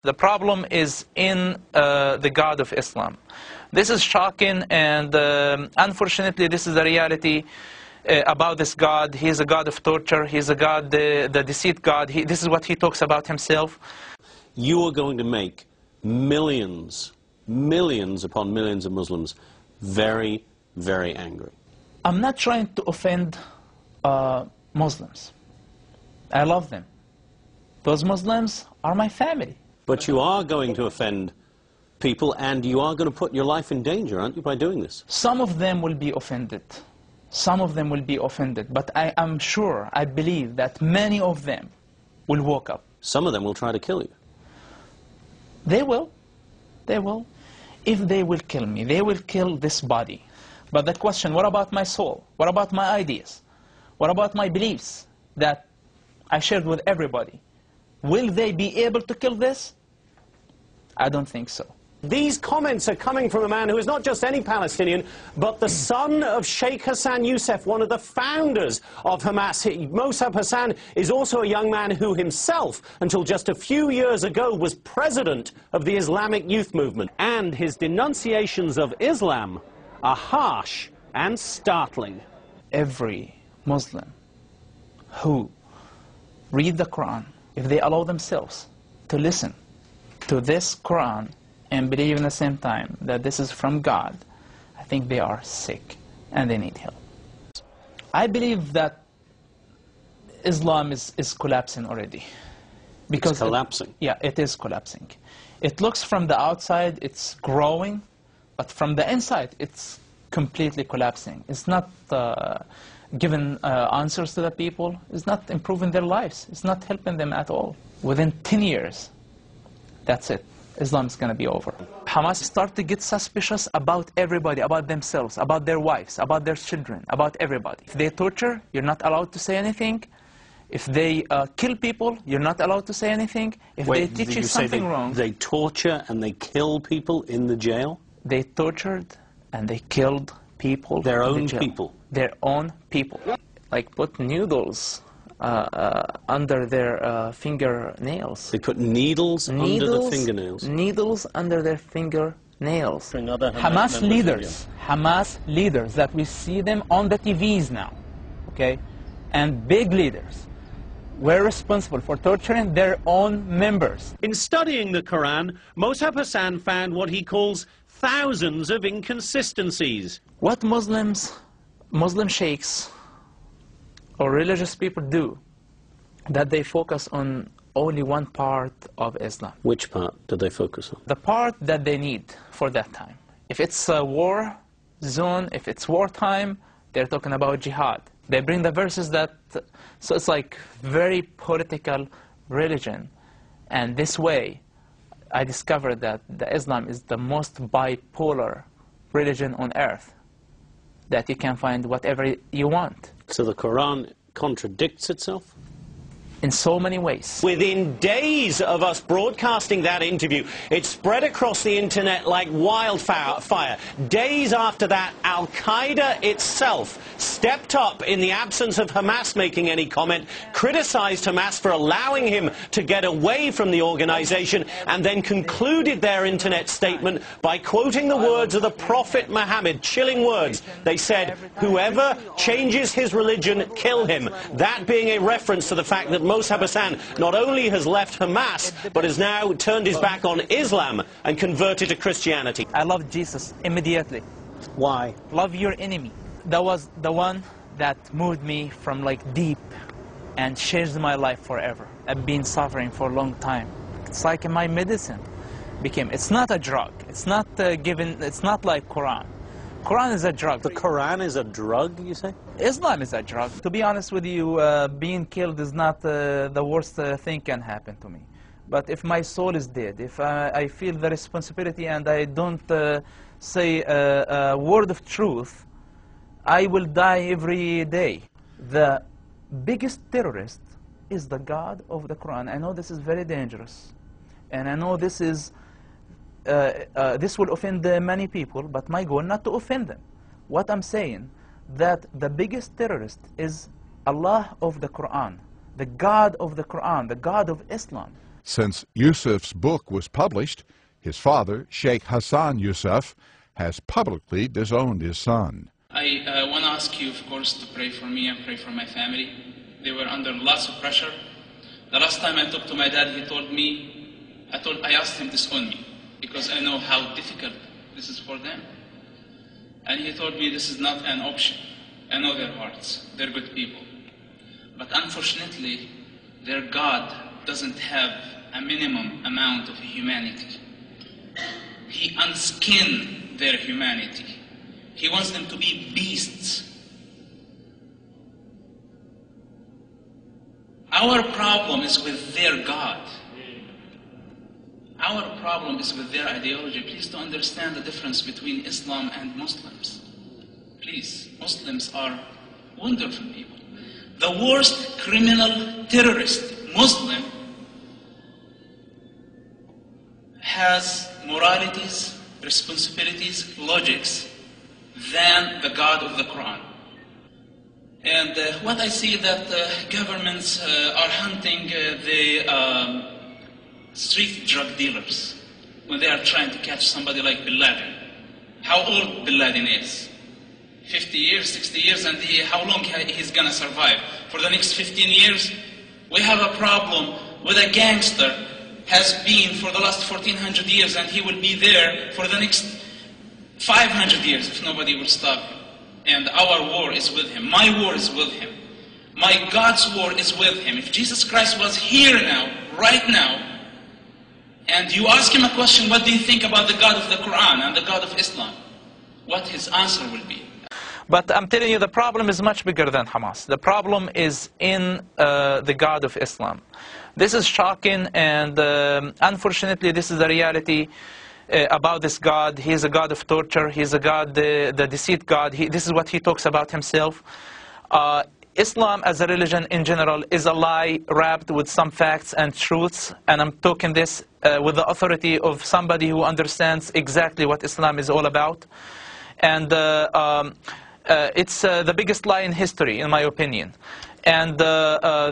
The problem is in the God of Islam. This is shocking, and unfortunately this is the reality about this God. He is a God of torture. He is a God, the deceit God. This is what he talks about himself. You are going to make millions, millions upon millions of Muslims very, very angry. I'm not trying to offend Muslims. I love them. Those Muslims are my family. But you are going to offend people, and you are going to put your life in danger, aren't you, by doing this? Some of them will be offended. Some of them will be offended. But I am sure, I believe that many of them will wake up. Some of them will try to kill you. They will. They will. If they will kill me, they will kill this body. But the question, what about my soul? What about my ideas? What about my beliefs that I shared with everybody? Will they be able to kill this? I don't think so. These comments are coming from a man who is not just any Palestinian, but the son of Sheikh Hassan Youssef, one of the founders of Hamas. Mossab Hassan is also a young man who himself, until just a few years ago, was president of the Islamic Youth Movement. And his denunciations of Islam are harsh and startling. Every Muslim who read the Quran, if they allow themselves to listen to this Quran and believe in the same time that this is from God, I think they are sick and they need help. I believe that Islam is collapsing already. Because it's collapsing? It is collapsing. It looks from the outside, it's growing, but from the inside, it's completely collapsing. It's not giving answers to the people. It's not improving their lives. It's not helping them at all. Within 10 years, that's it. Islam is going to be over. Hamas start to get suspicious about everybody, about themselves, about their wives, about their children, about everybody. If they torture, you're not allowed to say anything. If they kill people, you're not allowed to say anything. If they teach you something wrong... They torture and they kill people in the jail? They tortured and they killed people. Their own people? Their own people. Like put needles under their fingernails. They put needles under the fingernails? Needles under their fingernails. Hamas leaders that we see them on the TVs now, okay, and big leaders were responsible for torturing their own members. In studying the Quran, Mossab Hassan found what he calls thousands of inconsistencies. What Muslim sheikhs or religious people do, that they focus on only one part of Islam. Which part do they focus on? The part that they need for that time. If it's a war zone, if it's wartime, they're talking about jihad. They bring the verses that, so it's like very political religion. And this way, I discovered that Islam is the most bipolar religion on earth, that you can find whatever you want. So the Quran contradicts itself? In so many ways. Within days of us broadcasting that interview, it spread across the internet like wildfire. Days after that, Al-Qaeda itself stepped up in the absence of Hamas making any comment, criticized Hamas for allowing him to get away from the organization, and then concluded their internet statement by quoting the words of the Prophet Muhammad, chilling words. They said, "Whoever changes his religion, kill him." That being a reference to the fact that Mossab Hassan not only has left Hamas, but has now turned his back on Islam and converted to Christianity. I love Jesus immediately. Why? Love your enemy. That was the one that moved me from like deep and changed my life forever. I've been suffering for a long time. It's like my medicine became. It's not a drug. It's not given. It's not like Quran. Quran is a drug. The Quran is a drug, you say? Islam is a drug. To be honest with you, being killed is not the worst thing can happen to me. But if my soul is dead, if I feel the responsibility and I don't say a word of truth, I will die every day. The biggest terrorist is the God of the Quran. I know this is very dangerous, and I know this is this will offend many people, but my goal not to offend them. What I'm saying, that the biggest terrorist is Allah of the Quran, the God of the Quran, the God of Islam. Since Yusuf's book was published, his father, Sheikh Hassan Yusuf, has publicly disowned his son. I want to ask you, of course, to pray for me and pray for my family. They were under lots of pressure. The last time I talked to my dad, he told me, I asked him to disown me because I know how difficult this is for them. And he told me this is not an option. I know their hearts. They're good people. But unfortunately, their God doesn't have a minimum amount of humanity. He unskinned their humanity. He wants them to be beasts. Our problem is with their God. Our problem is with their ideology. Please to understand the difference between Islam and Muslims. Please, Muslims are wonderful people. The worst criminal terrorist Muslim has moralities, responsibilities, logics than the God of the Quran. And what I see that governments are hunting the street drug dealers when they are trying to catch somebody like Bin Laden. How old Bin Laden is? 50 years, 60 years, and how long he's gonna survive? For the next 15 years? We have a problem with a gangster has been for the last 1400 years, and he will be there for the next 500 years if nobody will stop him. And our war is with him. My war is with him. My God's war is with him. If Jesus Christ was here now, right now, and you ask him a question, what do you think about the God of the Quran and the God of Islam? What his answer will be. But I'm telling you, the problem is much bigger than Hamas. The problem is in the God of Islam. This is shocking, and unfortunately, this is the reality about this God. He is a God of torture. He is a God, the deceit God. This is what he talks about himself. Islam as a religion in general is a lie wrapped with some facts and truths, and I'm talking this with the authority of somebody who understands exactly what Islam is all about. And it's the biggest lie in history, in my opinion. And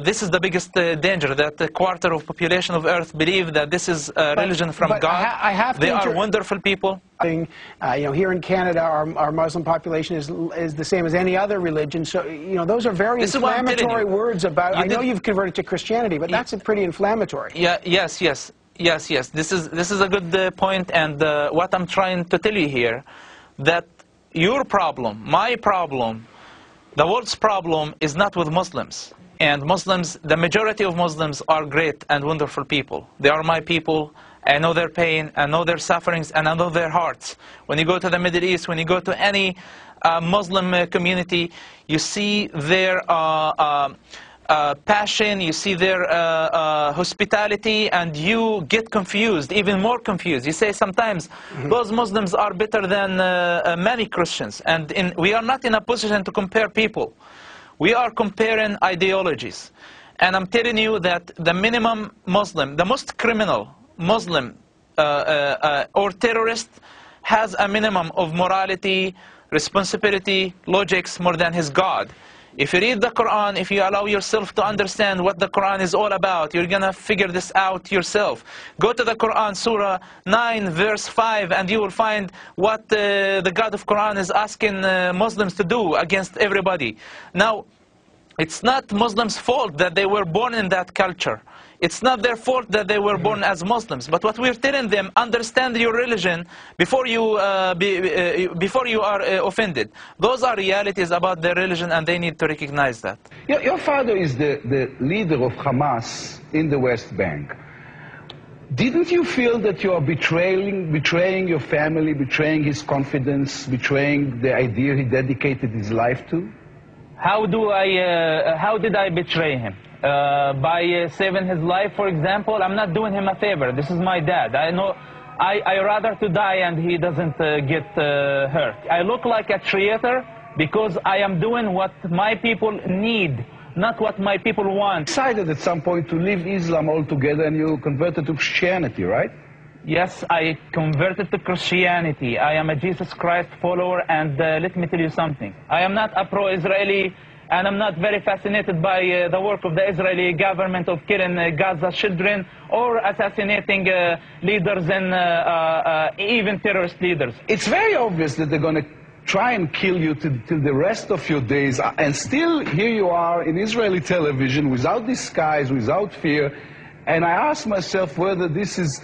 this is the biggest danger, that a quarter of population of Earth believe that this is a religion from God. They are wonderful people. You know, here in Canada, our Muslim population is the same as any other religion. So, you know, those are very inflammatory words about. I know you've converted to Christianity, but that's pretty inflammatory. Yeah. Yes. This is a good point, and what I'm trying to tell you here, that your problem, my problem, the world's problem is not with Muslims. And Muslims, the majority of Muslims are great and wonderful people. They are my people. I know their pain, I know their sufferings, and I know their hearts. When you go to the Middle East, when you go to any Muslim community, you see their passion, you see their hospitality, and you get confused, even more confused. You say sometimes, those Muslims are better than many Christians. And we are not in a position to compare people. We are comparing ideologies. And I'm telling you that the minimum Muslim, the most criminal Muslim or terrorist has a minimum of morality, responsibility, logics more than his God. If you read the Quran, if you allow yourself to understand what the Quran is all about, you're going to figure this out yourself. Go to the Quran, Surah 9, verse 5, and you will find what the God of Quran is asking Muslims to do against everybody. Now, it's not Muslims' fault that they were born in that culture. It's not their fault that they were born as Muslims. But what we're telling them, understand your religion before you are offended. Those are realities about their religion, and they need to recognize that. Your father is the leader of Hamas in the West Bank. Didn't you feel that you are betraying your family, betraying his confidence, betraying the idea he dedicated his life to? How did I betray him? By saving his life, for example? I'm not doing him a favor. This is my dad. I know I rather to die and he doesn't get hurt. I look like a traitor because I am doing what my people need, not what my people want. You decided at some point to leave Islam altogether, and you converted to Christianity, right? Yes, I converted to Christianity. I am a Jesus Christ follower, and let me tell you something. I am not a pro-Israeli and I'm not very fascinated by the work of the Israeli government of killing Gaza children or assassinating leaders and even terrorist leaders. It's very obvious that they're going to try and kill you till the rest of your days, and still here you are in Israeli television without disguise, without fear, and I ask myself whether this is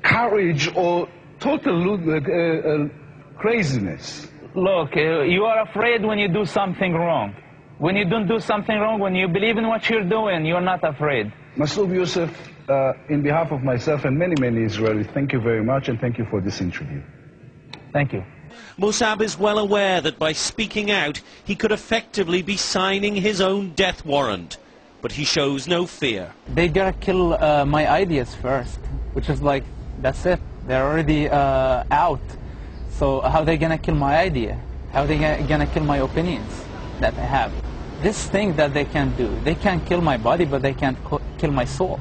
courage or total craziness. Look, you are afraid when you do something wrong. When you don't do something wrong, when you believe in what you're doing, you're not afraid. Masoud Youssef, in behalf of myself and many, many Israelis, thank you very much, and thank you for this interview. Thank you. Musab is well aware that by speaking out, he could effectively be signing his own death warrant. But he shows no fear. They gotta kill my ideas first, which is like, that's it. They're already out. So how are they gonna kill my idea? How are they gonna kill my opinions that I have? This thing that they can do, they can't kill my body, but they can't kill my soul.